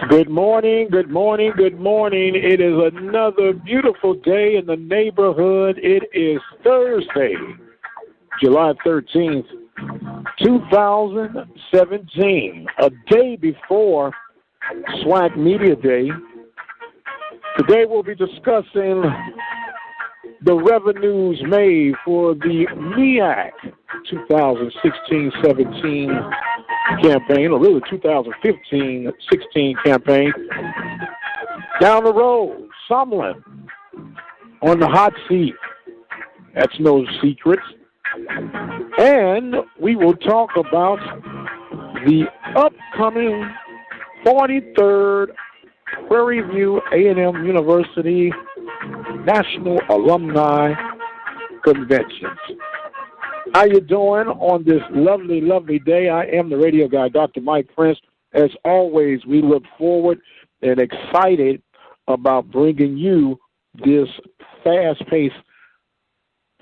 Good morning, good morning, good morning. It is another beautiful day in the neighborhood. It is Thursday, July 13th, 2017, a day before SWAC Media Day. Today we'll be discussing the revenues made for the MEAC 2016-17 campaign, or really 2015-16 campaign. Down the road, Sumlin on the hot seat. That's no secret. And we will talk about the upcoming 43rd Prairie View A&M University National Alumni Conventions. How you doing on this lovely, lovely day? I am the radio guy, Dr. Mike Prince. As always, we look forward and excited about bringing you this fast-paced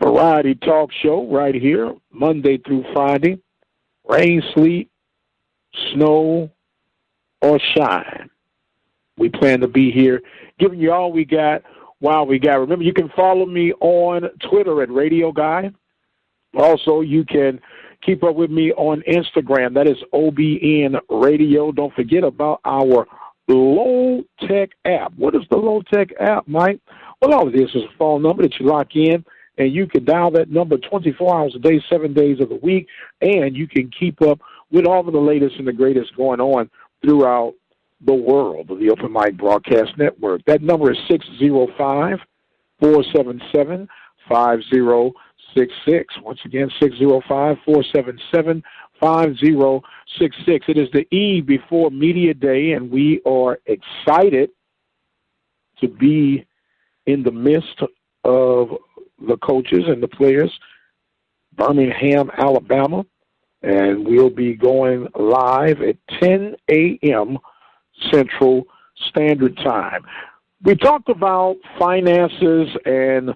variety talk show right here, Monday through Friday. Rain, sleet, snow, or shine. We plan to be here giving you all we got while we got. Remember, you can follow me on Twitter at Radio Guy. Also, you can keep up with me on Instagram. That is OBN-Radio. Don't forget about our low-tech app. What is the low-tech app, Mike? Well, all it is a phone number that you lock in, and you can dial that number 24 hours a day, 7 days of the week, and you can keep up with all of the latest and the greatest going on throughout the world of the Open Mic Broadcast Network. That number is 605-477-5066. Once again, 605-477-5066. It is the eve before Media Day, and we are excited to be in the midst of the coaches and the players, Birmingham, Alabama, and we'll be going live at 10 a.m. Central Standard Time. We talked about finances and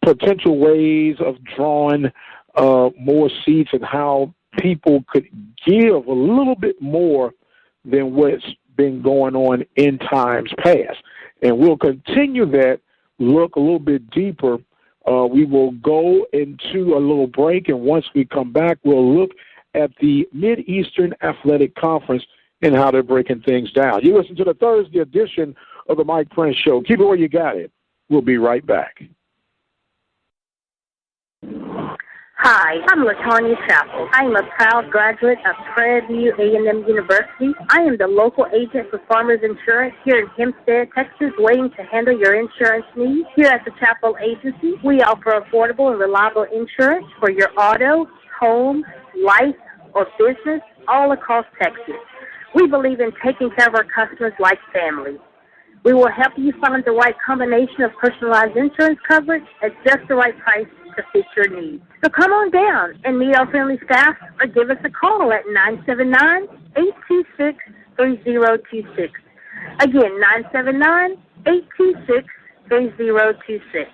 potential ways of drawing more seats and how people could give a little bit more than what's been going on in times past. And we'll continue that look a little bit deeper. We will go into a little break, and once we come back, we'll look at the Mid-Eastern Athletic Conference and how they're breaking things down. You listen to the Thursday edition of the Mike Prince Show. Keep it where you got it. We'll be right back. Hi, I'm LaTanya Chappell. I am a proud graduate of Prairie View A&M University. I am the local agent for Farmers Insurance here in Hempstead, Texas, waiting to handle your insurance needs. Here at the Chappell Agency, we offer affordable and reliable insurance for your auto, home, life, or business all across Texas. We believe in taking care of our customers like family. We will help you find the right combination of personalized insurance coverage at just the right price to fit your needs. So come on down and meet our friendly staff or give us a call at 979-826-3026. Again, 979-826-3026.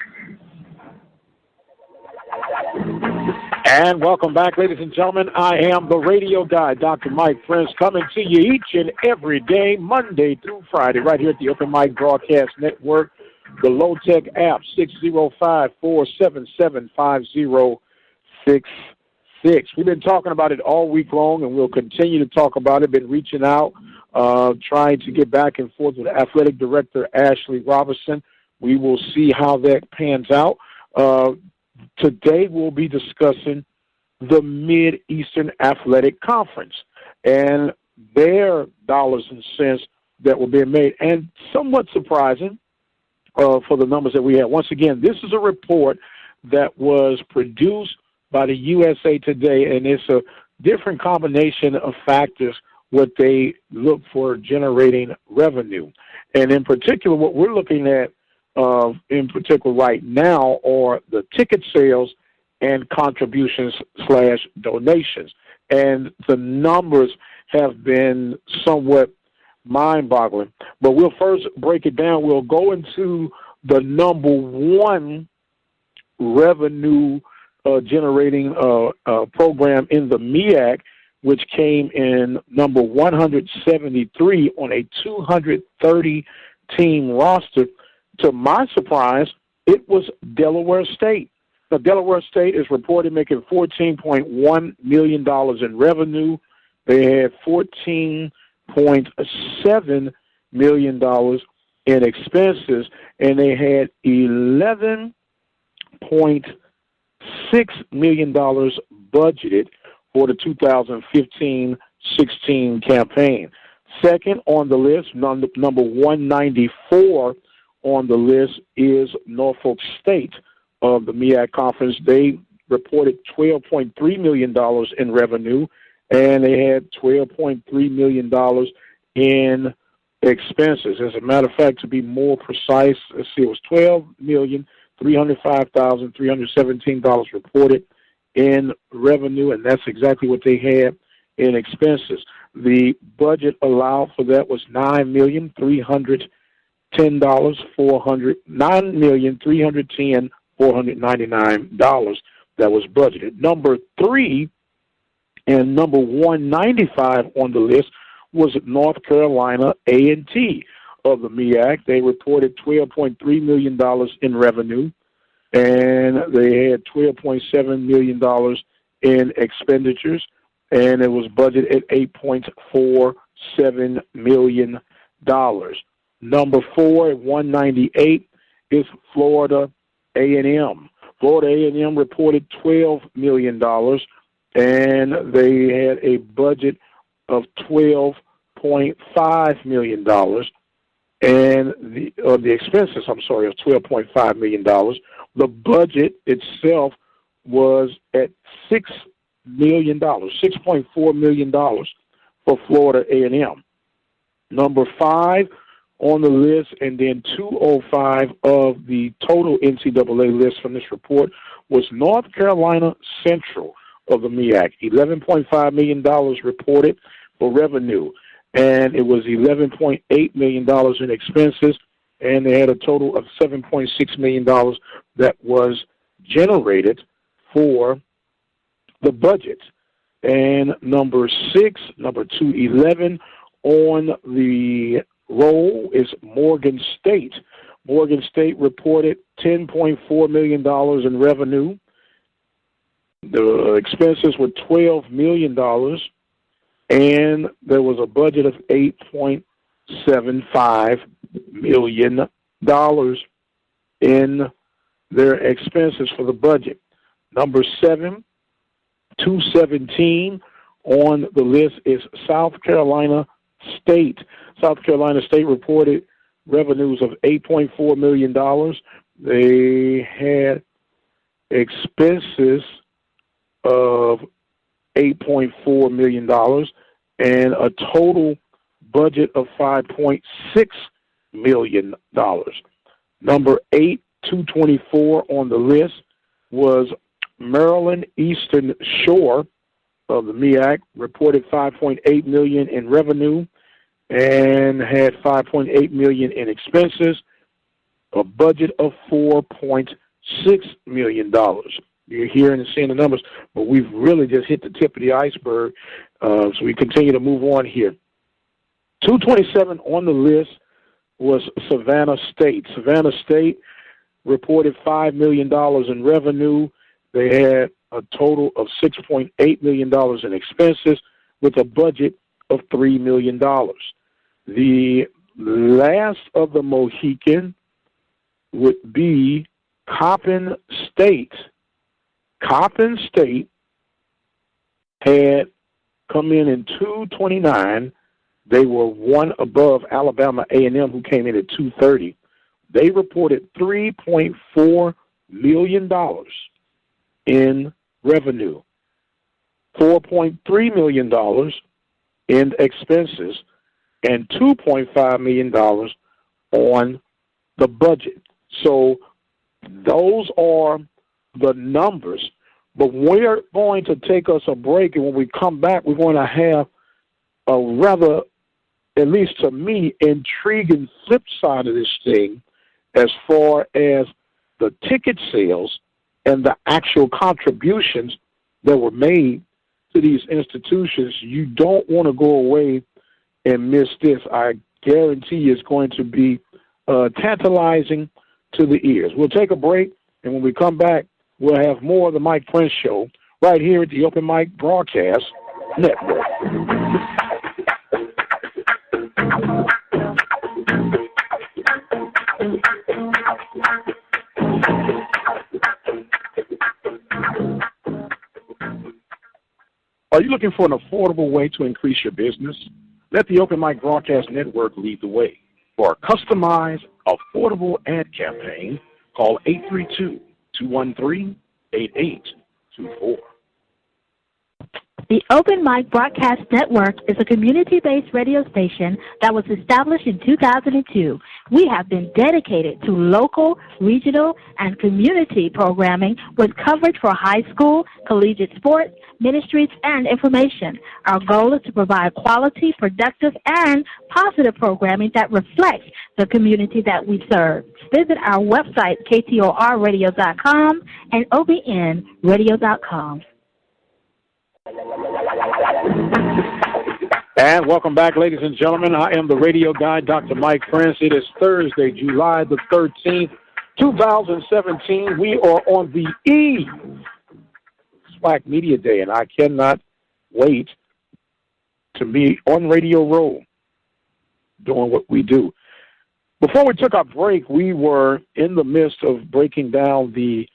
And welcome back, ladies and gentlemen. I am the radio guy, Dr. Mike Prince, coming to you each and every day, Monday through Friday, right here at the Open Mic Broadcast Network. The low-tech app, 605-477-5066. We've been talking about it all week long, and we'll continue to talk about it. Been reaching out, trying to get back and forth with Athletic Director Ashley Robertson. We will see how that pans out. Today we'll be discussing the Mid-Eastern Athletic Conference and their dollars and cents that were being made, and somewhat surprising for the numbers that we have. Once again, this is a report that was produced by the USA Today, and it's a different combination of factors what they look for generating revenue. And in particular, what we're looking at in particular right now are the ticket sales and contributions/donations. And the numbers have been somewhat mind-boggling. But we'll first break it down. We'll go into the number one revenue generating program in the MEAC, which came in number 173 on a 230-team roster. To my surprise, it was Delaware State. Now, Delaware State is reported making $14.1 million in revenue. They had $14.7 million in expenses, and they had $11.6 million budgeted for the 2015-16 campaign. Second on the list, number 194 on the list, is Norfolk State of the MEAC conference. They reported $12.3 million in revenue, and they had $12.3 million in expenses. As a matter of fact, to be more precise, let's see, it was $12,305,317 reported in revenue, and that's exactly what they had in expenses. The budget allowed for that was $9,310,499 that was budgeted. Number 3 and number 195 on the list was North Carolina A&T of the MEAC. They reported $12.3 million in revenue, and they had $12.7 million in expenditures, and it was budgeted at $8.47 million. Number 4 at 198 is Florida A&M. Florida A&M reported $12 million, and they had a budget of $12.5 million, and the expenses, of $12.5 million. The budget itself was at $6 million, $6.4 million for Florida A&M. Number 5 on the list, and then 205 of the total NCAA list from this report, was North Carolina Central of the MEAC. $11.5 million reported for revenue, and it was $11.8 million in expenses, and they had a total of $7.6 million that was generated for the budget. And number 6, number 211 on the roll is Morgan State. Morgan State reported $10.4 million in revenue. The expenses were $12 million, and there was a budget of $8.75 million in their expenses for the budget. Number 7, 217 on the list is South Carolina State. South Carolina State reported revenues of $8.4 million. They had expenses of $8.4 million and a total budget of $5.6 million. Number 8, 224 on the list was Maryland Eastern Shore of the MEAC, reported $5.8 million in revenue and had $5.8 million in expenses, a budget of $4.6 million. You're hearing and seeing the numbers, but we've really just hit the tip of the iceberg, so we continue to move on here. 227 on the list was Savannah State. Savannah State reported $5 million in revenue. They had a total of $6.8 million in expenses with a budget of $3 million. The last of the Mohican would be Coppin State. Coppin State had come in 229. They were one above Alabama A&M, who came in at 230. They reported $3.4 million in revenue, $4.3 million in expenses, and $2.5 million on the budget. So those are the numbers. But we're going to take us a break, and when we come back, we're going to have a rather, at least to me, intriguing flip side of this thing as far as the ticket sales and the actual contributions that were made to these institutions, you don't want to go away and miss this. I guarantee it's going to be tantalizing to the ears. We'll take a break, and when we come back, we'll have more of the Mike Prince Show right here at the Open Mic Broadcast Network. Are you looking for an affordable way to increase your business? Let the Open Mic Broadcast Network lead the way. For a customized, affordable ad campaign, call 832-213-8824. The Open Mic Broadcast Network is a community-based radio station that was established in 2002. We have been dedicated to local, regional, and community programming with coverage for high school, collegiate sports, ministries, and information. Our goal is to provide quality, productive, and positive programming that reflects the community that we serve. Visit our website, ktorradio.com and OBN-Radio.com. And welcome back, ladies and gentlemen. I am the radio guy, Dr. Mike Prince. It is Thursday, July the 13th, 2017. We are on the eve of SWAC Media Day, and I cannot wait to be on Radio Row doing what we do. Before we took our break, we were in the midst of breaking down the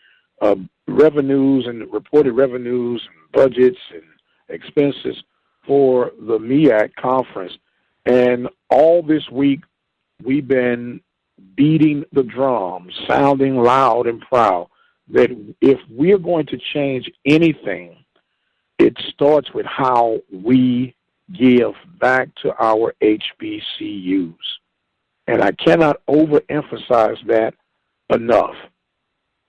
revenues and reported revenues and budgets and expenses for the MEAC conference. And all this week, we've been beating the drum, sounding loud and proud that if we're going to change anything, it starts with how we give back to our HBCUs. And I cannot overemphasize that enough.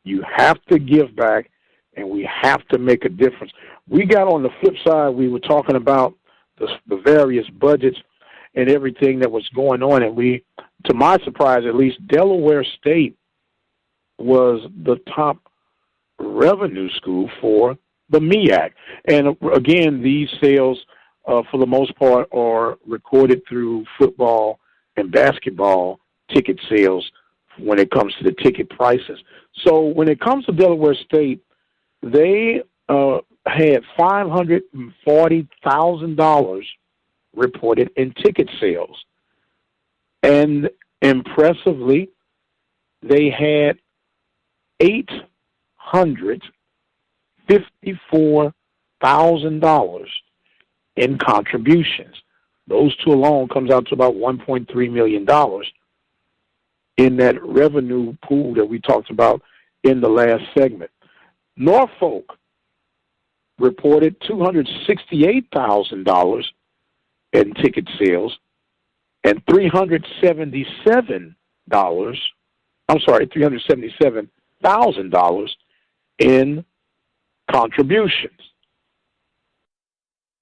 You have to give back, and we have to make a difference. We got on the flip side, we were talking about the various budgets and everything that was going on, and we, to my surprise at least, Delaware State was the top revenue school for the MEAC. And again, these sales, for the most part, are recorded through football and basketball ticket sales when it comes to the ticket prices. So when it comes to Delaware State, they had $540,000 reported in ticket sales. And impressively, they had $854,000 in contributions. Those two alone comes out to about $1.3 million in that revenue pool that we talked about in the last segment. Norfolk reported $268,000 in ticket sales and $377,000 in contributions.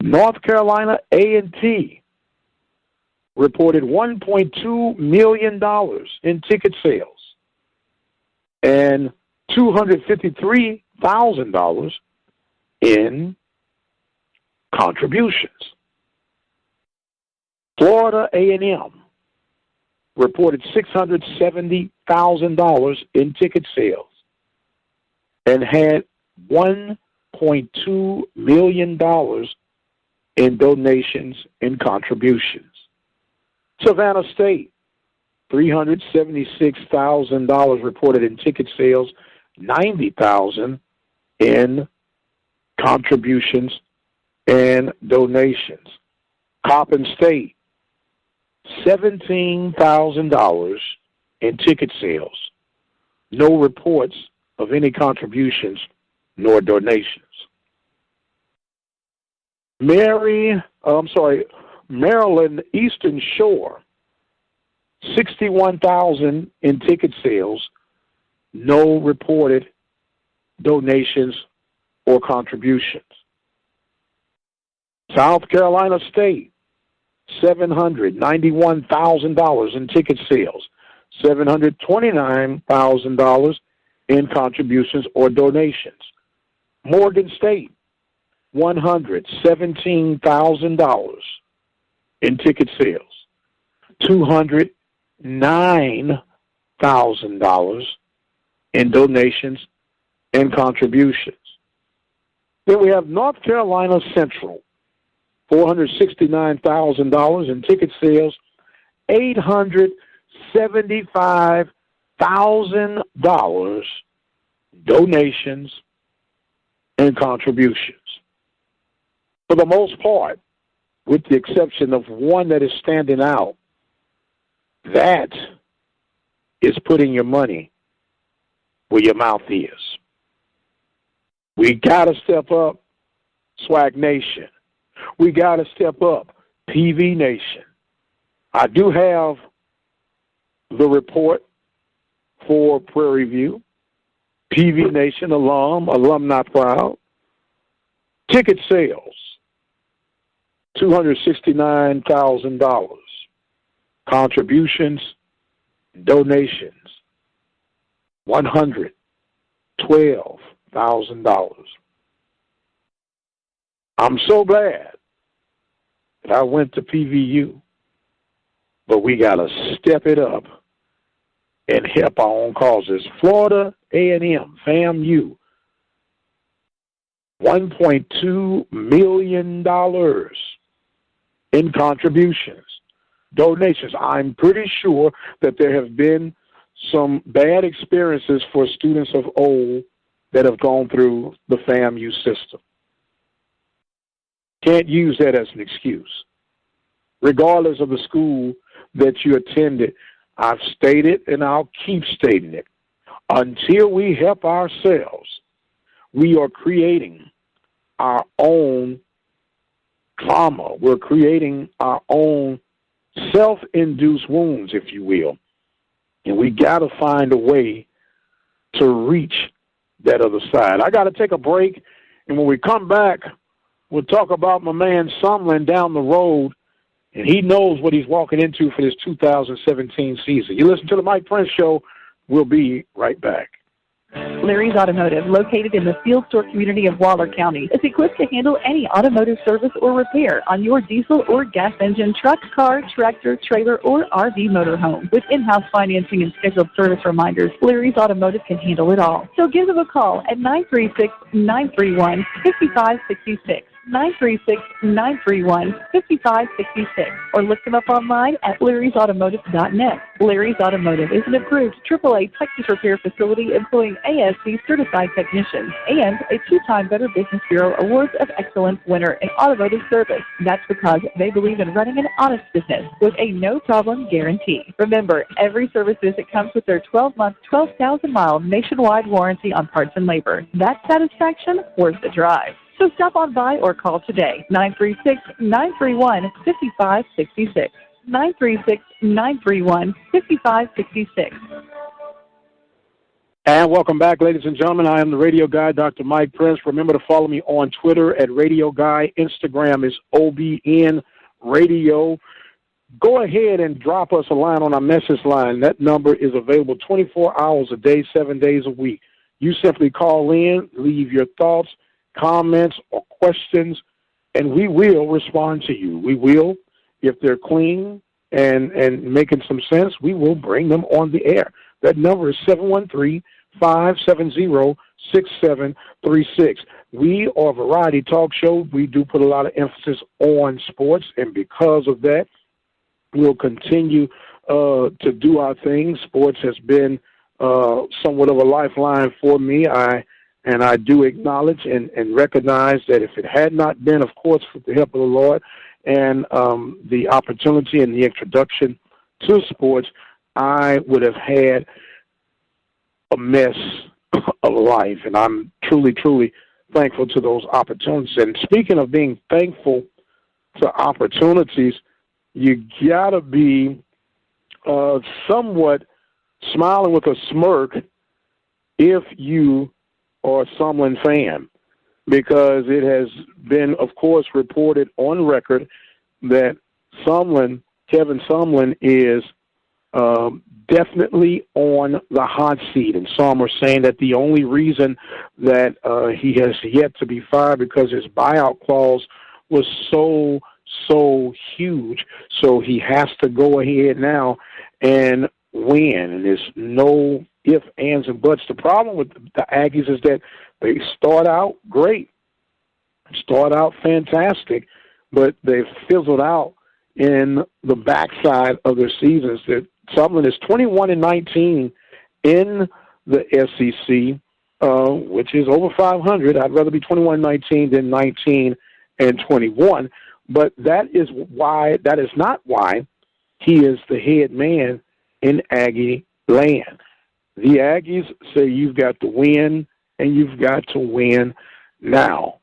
North Carolina A&T reported $1.2 million in ticket sales and $253,000 in contributions. Florida A&M reported $670,000 in ticket sales and had $1.2 million in donations and contributions. Savannah State, $376,000 reported in ticket sales, $90,000 in contributions and donations. Coppin State, $17,000 in ticket sales. No reports of any contributions nor donations. Maryland Eastern Shore, $61,000 in ticket sales, no reported donations or contributions. South Carolina State, $791,000 in ticket sales, $729,000 in contributions or donations. Morgan State, $117,000 in ticket sales, $209,000 in donations and contributions. Then we have North Carolina Central, $469,000 in ticket sales, $875,000 donations and contributions. For the most part, with the exception of one that is standing out, that is putting your money where your mouth is. We got to step up, SWAC Nation. We got to step up, PV Nation. I do have the report for Prairie View, PV Nation alumni proud. Ticket sales, $269,000. Contributions, donations, $112,000. I'm so glad that I went to PVU, but we got to step it up and help our own causes. Florida A&M, FAMU, $1.2 million in contributions, donations. I'm pretty sure that there have been some bad experiences for students of old that have gone through the FAMU system. Can't use that as an excuse. Regardless of the school that you attended, I've stated and I'll keep stating it. Until we help ourselves, we are creating our own trauma. We're creating our own self-induced wounds, if you will. And we got to find a way to reach that other side. I got to take a break, and when we come back, we'll talk about my man Sumlin down the road, and he knows what he's walking into for this 2017 season. You listen to the Mike Prince Show. We'll be right back. Larry's Automotive, located in the Field Store community of Waller County, is equipped to handle any automotive service or repair on your diesel or gas engine, truck, car, tractor, trailer, or RV motorhome. With in-house financing and scheduled service reminders, Larry's Automotive can handle it all. So give them a call at 936-931-5566. 936-931-5566, or look them up online at larrysautomotive.net. Larry's Automotive is an approved AAA Texas repair facility employing ASC certified technicians and a 2-time Better Business Bureau Awards of Excellence winner in automotive service. That's because they believe in running an honest business with a no-problem guarantee. Remember, every service visit comes with their 12-month, 12,000-mile nationwide warranty on parts and labor. That satisfaction worth the drive. So stop on by or call today, 936-931-5566, 936-931-5566. And welcome back, ladies and gentlemen. I am the radio guy, Dr. Mike Prince. Remember to follow me on Twitter at Radio Guy. Instagram is OBN-Radio. Go ahead and drop us a line on our message line. That number is available 24 hours a day, 7 days a week. You simply call in, leave your thoughts, comments, or questions, and we will respond to you. We will, if they're clean and making some sense, we will bring them on the air. That number is 713-570-6736. We are a variety talk show. We do put a lot of emphasis on sports, and because of that, we'll continue to do our thing. Sports has been somewhat of a lifeline for me. And I do acknowledge and recognize that if it had not been, of course, for the help of the Lord and the opportunity and the introduction to sports, I would have had a mess of life. And I'm truly, truly thankful to those opportunities. And speaking of being thankful to opportunities, you got to be somewhat smiling with a smirk if you or a Sumlin fan, because it has been, of course, reported on record that Kevin Sumlin is definitely on the hot seat. And some are saying that the only reason that he has yet to be fired because his buyout clause was so huge. So he has to go ahead now and win. And there's no ifs, ands, and buts. The problem with the Aggies is that they start out great, start out fantastic, but they've fizzled out in the backside of their seasons. That Sumlin is 21-19 in the SEC, which is over 500. I'd rather be 21-19 than 19-21. But that is not why he is the head man in Aggie land. The Aggies say you've got to win, and you've got to win now.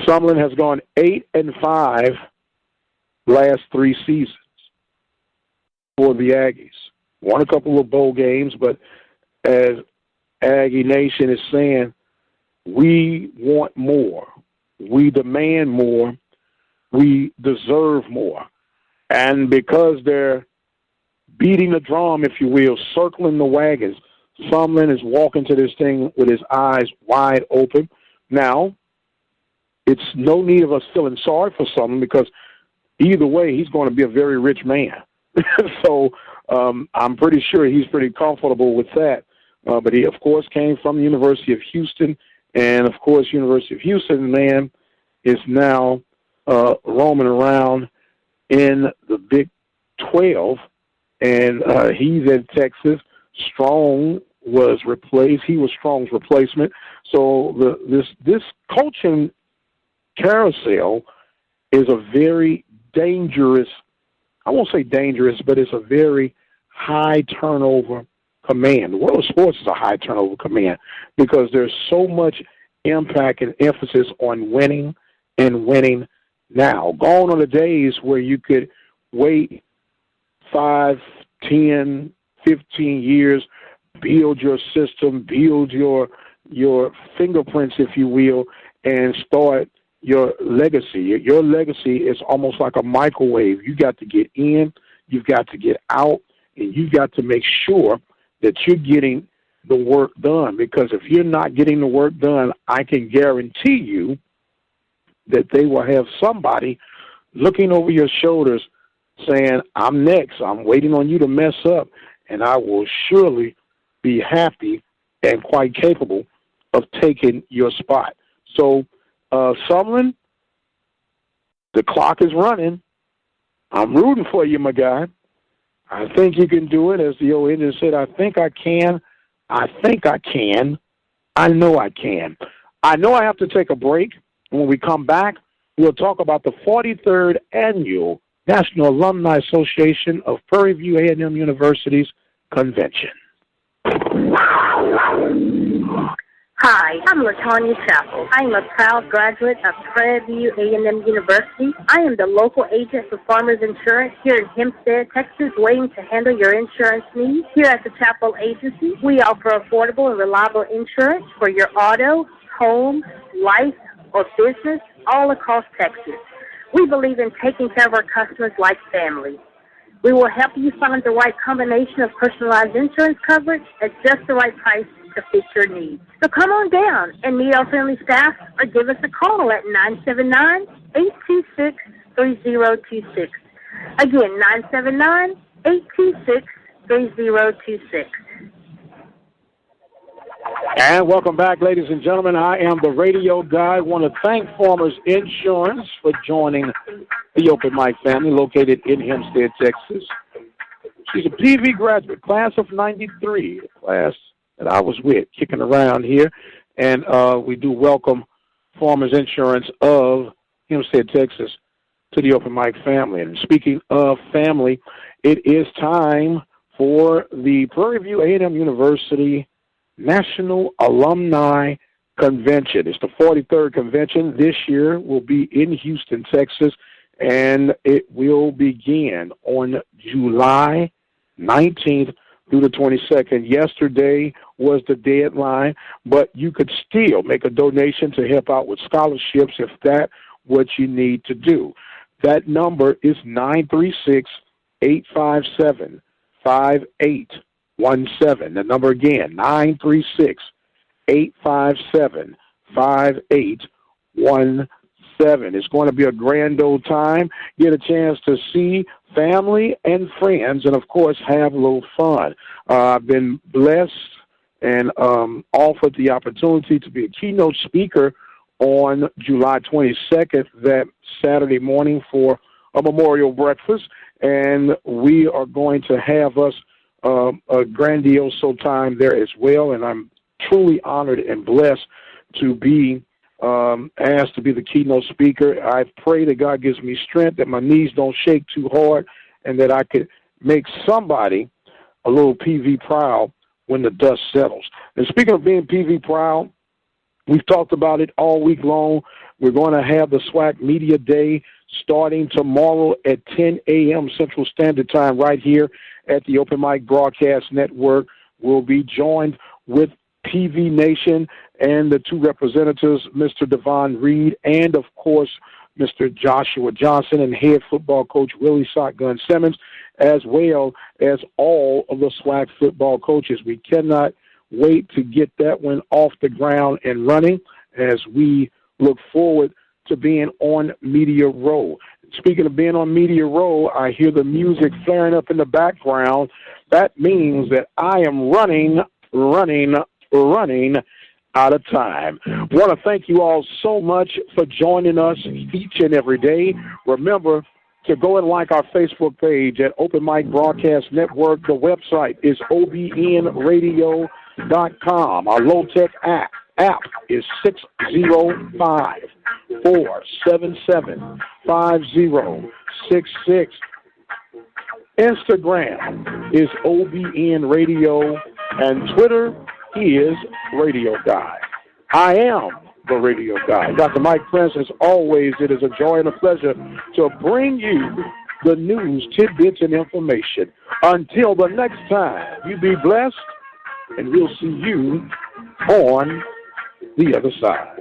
Sumlin has gone 8-5 last 3 seasons for the Aggies. Won a couple of bowl games, but as Aggie Nation is saying, we want more. We demand more. We deserve more. And because they're beating the drum, if you will, circling the wagons, Sumlin is walking to this thing with his eyes wide open. Now, it's no need of us feeling sorry for Sumlin because either way, he's going to be a very rich man. So I'm pretty sure he's pretty comfortable with that. But he, of course, came from the University of Houston. And, of course, University of Houston, man, is now roaming around in the Big 12. And he's in Texas. Strong was replaced. He was Strong's replacement. So this coaching carousel is a very dangerous, I won't say dangerous, but it's a very high turnover command. The world of sports is a high turnover command because there's so much impact and emphasis on winning and winning now. Gone are the days where you could wait 5, 10, 15 years, build your system, build your fingerprints, if you will, and start your legacy. Your legacy is almost like a microwave. You got to get in, you've got to get out, and you've got to make sure that you're getting the work done. Because if you're not getting the work done, I can guarantee you that they will have somebody looking over your shoulders saying, I'm next. I'm waiting on you to mess up, and I will surely be happy and quite capable of taking your spot. So, Sumlin, the clock is running. I'm rooting for you, my guy. I think you can do it. As the old Indian said, I think I can. I think I can. I know I can. I know I have to take a break. When we come back, we'll talk about the 43rd Annual National Alumni Association of Prairie View A&M University's convention. Hi, I'm LaTanya Chappell. I am a proud graduate of Prairie View A&M University. I am the local agent for Farmers Insurance here in Hempstead, Texas, waiting to handle your insurance needs. Here at the Chappell Agency, we offer affordable and reliable insurance for your auto, home, life, or business all across Texas. We believe in taking care of our customers like family. We will help you find the right combination of personalized insurance coverage at just the right price to fit your needs. So come on down and meet our friendly staff or give us a call at 979-826-3026. Again, 979-826-3026. And welcome back, ladies and gentlemen. I am the radio guy. I want to thank Farmers Insurance for joining the Open Mic family located in Hempstead, Texas. She's a PV graduate, class of 93, the class that I was with, kicking around here. And we do welcome Farmers Insurance of Hempstead, Texas, to the Open Mic family. And speaking of family, it is time for the Prairie View A&M University National Alumni Convention. It's the 43rd convention. This year will be in Houston, Texas, and it will begin on July 19th through the 22nd. Yesterday was the deadline, but you could still make a donation to help out with scholarships if that's what you need to do. That number is 936-857-5600. The number again, 936-857-5817. It's going to be a grand old time. Get a chance to see family and friends and, of course, have a little fun. I've been blessed and offered the opportunity to be a keynote speaker on July 22nd, that Saturday morning, for a memorial breakfast. And we are going to have us a grandiose time there as well. And I'm truly honored and blessed to be asked to be the keynote speaker. I pray that God gives me strength, that my knees don't shake too hard, and that I could make somebody a little PV proud when the dust settles. And speaking of being PV proud, we've talked about it all week long. We're going to have the SWAC Media Day starting tomorrow at 10 a.m. Central Standard Time right here at the Open Mic Broadcast Network. We'll be joined with PV Nation and the two representatives, Mr. Devon Reed and, of course, Mr. Joshua Johnson and head football coach Willie Shotgun Simmons, as well as all of the SWAC football coaches. We cannot wait to get that one off the ground and running as we look forward to being on Media Row. Speaking of being on Media Row, I hear the music flaring up in the background. That means that I am running out of time. I want to thank you all so much for joining us each and every day. Remember to go and like our Facebook page at Open Mic Broadcast Network. The website is OBN-Radio.com. Our low-tech app is 605-477-5066. Instagram is OBN Radio, and Twitter is Radio Guy. I am the Radio Guy. Dr. Mike Prince, as always, it is a joy and a pleasure to bring you the news, tidbits, and information. Until the next time, you be blessed, and we'll see you on the other side.